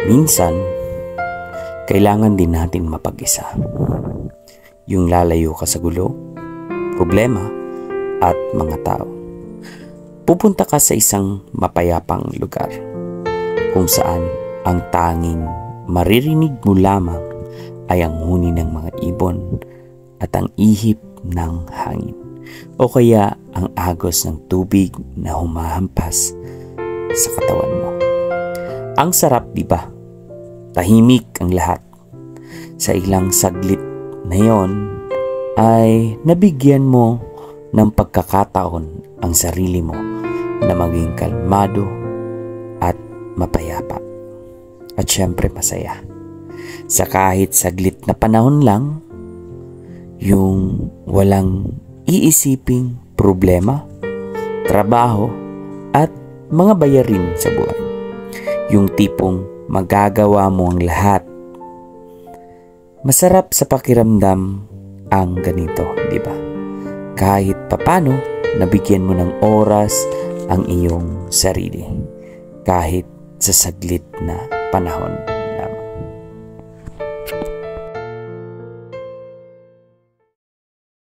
Minsan, kailangan din natin mapag-isa. Yung lalayo ka sa gulo, problema, at mga tao. Pupunta ka sa isang mapayapang lugar kung saan ang tanging maririnig mo lamang ay ang huni ng mga ibon at ang ihip ng hangin, o kaya ang agos ng tubig na humahampas sa katawan mo. Ang sarap, di ba? Tahimik ang lahat. Sa ilang saglit na yon ay nabigyan mo ng pagkakataon ang sarili mo na maging kalmado at mapayapa. At syempre masaya. Sa kahit saglit na panahon lang, yung walang iisiping problema, trabaho, at mga bayarin sa buhay. Yung tipong magagawa mo ang lahat. Masarap sa pakiramdam ang ganito, di ba? Kahit papano, nabigyan mo ng oras ang iyong sarili. Kahit sa saglit na panahon.